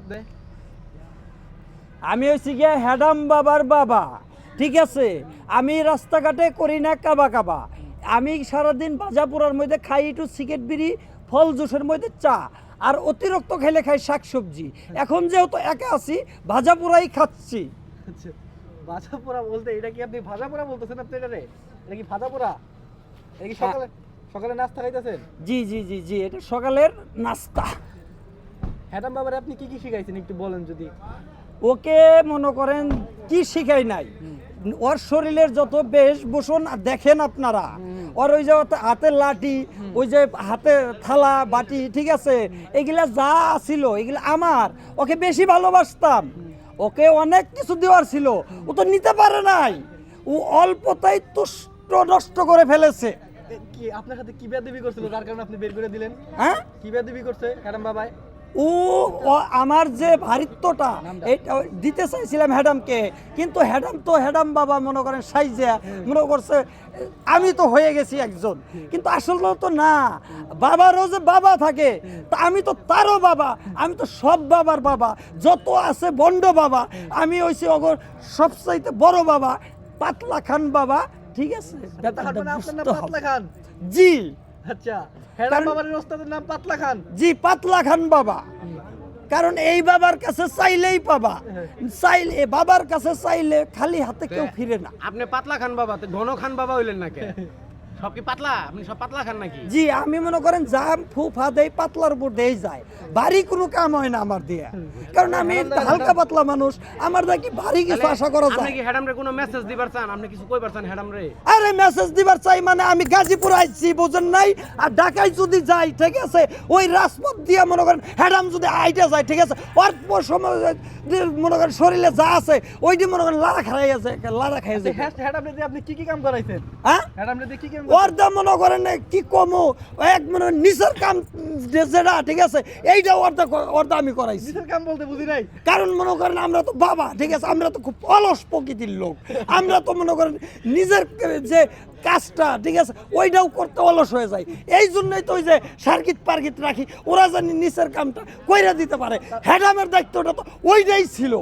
আপনি? আমি হচ্ছি গিয়ে হ্যাডাম বাবার বাবা, ঠিক আছে। আমি রাস্তাঘাটে করি না কাবা কাবা। আমি সারাদিন বাজাপুরার মধ্যে খাই একটু সিগারেট বিড়ি, ফল জুসের মধ্যে চা, আর অতিরিক্ত খেলে খাই শাকসবজি। এখন যেহেতু একা আছি, ভাজাপুরাই খাচ্ছি। আচ্ছা, ভাজা পোড়া বলতে এটা কি আপনি ভাজা পোড়া বলতেছেন আপনি এটারে? এটা কি ভাজা পোড়া? এটা কি সকালে সকালে নাস্তা খাইতেছেন? জি জি জি জি, এটা সকালের নাস্তা। হ্যাডাম বাবারে আপনি কি কি শিখাইছেন একটু বলেন যদি। ওকে মনে করেন কি শিখাই নাই, ওর শরীরের যত বেশভূষণ দেখেন আপনারা, ওর ওই যে হাতের লাঠি, ওই যে হাতে থালা বাটি, ঠিক আছে, এগুলা যা ছিল এগুলা আমার। ওকে বেশি ভালোবাসতাম, ওকে অনেক কিছু দেওয়ার ছিল, ও তো নিতে পারে নাই, ও অল্পতাই তুষ্ট নষ্ট করে ফেলেছে। কি আপনার সাথে কি বেয়াদবি করছিল যার কারণে আপনি বের করে দিলেন? হ্যাঁ, কি বেয়াদবি করছে হ্যাডাম বাবাই? ও আমার যে ভারিত্বটা এটা দিতে চাইছিলাম হ্যাডামকে, কিন্তু হ্যাডাম তো হ্যাডাম বাবা মনে করেন সাইজে মনে করছে আমি তো হয়ে গেছি একজন, কিন্তু আসলে তো না। বাবারও যে বাবা থাকে, তা আমি তো তারও বাবা, আমি তো সব বাবার বাবা, যত আছে বন্ড বাবা, আমি হইছি অগর সবচাইতে বড় বাবা, পাতলা খান বাবা, ঠিক আছে। তার মানে আপনার নাম পাতলা খান? জি আচ্ছা, হ্যাডাম বাবার ওস্তাদের নাম পাতলা খান? জি, পাতলা খান বাবা। কারণ এই বাবার কাছে চাইলেই পাবা, চাইলে বাবার কাছে চাইলে খালি হাতে কেউ ফিরে না। আপনি পাতলা খান বাবা, তো ঘন খান বাবা হইলেন নাকি? সব কি পাতলা? আপনি সব পাতলা খান নাকি? জি, আমি মনে করেন যা ফুফা দেই পাতলার উপর দেই যায়, ভারী কোনো কাম হয় না আমার দিয়ে, কারণ আমি হালকা পাতলা মানুষ, আমার দেখি ভারী কিছু আশা করা আপনি যায়। কি হ্যাডাম রে কোনো মেসেজ দিবার চান? আপনি কিছু কইবার চান হ্যাডাম রে? আরে মেসেজ দিবার চাই মানে আমি গাজীপুর আইছি বুঝেন নাই, আর ঢাকায় যদি যাই, ঠিক আছে, ওই রাজপথ দিয়ে মনে করেন হ্যাডাম যদি আইটা যায়, ঠিক আছে, অল্প সময় মনে করেন শরীরে যা আছে ওইটি মনে করেন লাড়া খাই আছে, লাড়া খাই আছে। হ্যাডাম রে দিয়ে আপনি কি কি কাম করাইছেন? হ্যাঁ, হ্যাডাম রে দিয়ে কি কাম? ওর দাম মনে করেন কি কমো, এক মানে নিচের কাম যেটা, ঠিক আছে, এইটা ওরটা আমি করাইছি। নিজের কাম বলতে বুঝি নাই। কারণ মনে করেন আমরা তো বাবা, ঠিক আছে, আমরা তো খুব অলস প্রকৃতির লোক, আমরা তো মনে করেন নিজের যে কাজটা, ঠিক আছে, ওইটাও করতে অলস হয়ে যায়। এই জন্যই তো ওই যে সার্কিট পার্কিট রাখি, ওরা জানি নিচের কামটা কইরা দিতে পারে। হ্যাডামের দায়িত্বটা তো ওইটাই ছিল,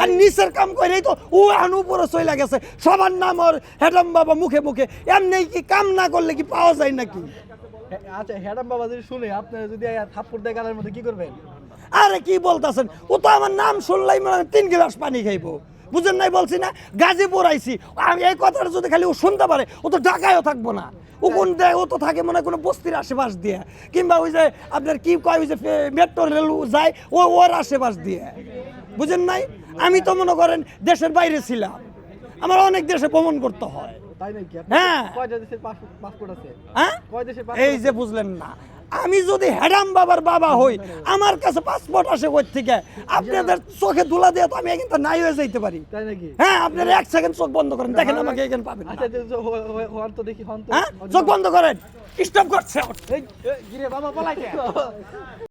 আর নিচের কাম কইরাই তো ও আন উপরে চলে গেছে। সবার নাম আর হ্যাডাম বাবা মুখে মুখে, এমনি কি কাম না করলে কি পাওয়া যায় নাকি? আচ্ছা, হ্যাডাম বাবা যদি শুনে আপনার যদি থাপ্পড় দেয় গালের মধ্যে, কি করবেন? আরে কি বলতেছেন, ও তো আমার নাম শুনলাই মানে 3 গ্লাস পানি খাইবো, বুঝেন নাই বলছি না, গাজীপুর আইছি। আমি এই কথাটা যদি খালি ও শুনতে পারে, ও তো ঢাকায়ও থাকবো না, ও কোন দেয়, ও তো থাকে মনে হয় কোনো বস্তির আশেপাশ দিয়ে, কিংবা ওই যে আপনার কি কয় ওই যে মেট্রো রেল যায় ওর আশেপাশ দিয়ে, বুঝেন নাই। আমি তো মনে করেন দেশের বাইরে ছিলাম, আমার অনেক দেশে ভ্রমণ করতে হয়। তাই নাকি? হ্যাঁ। কয় দেশের পাসপোর্ট আছে? হ্যাঁ, কয় দেশের এই যে বুঝলেন না, আমি যদি হ্যাডাম বাবার বাবা হই, আমার কাছে পাসপোর্ট আসে কই থেকে? আপনাদের চোখে ধুলা দিয়ে তো আমি এখানে নাই হয়ে যাইতে পারি। তাই নাকি? হ্যাঁ, আপনারা 1 সেকেন্ড চোখ বন্ধ করেন, দেখেন আমাকে এখানে পাবেন না। আচ্ছা, হন তো দেখি, হন তো। হ্যাঁ, চোখ বন্ধ করেন, স্টপ করছে। এই, গিরে বাবা পলাইছে।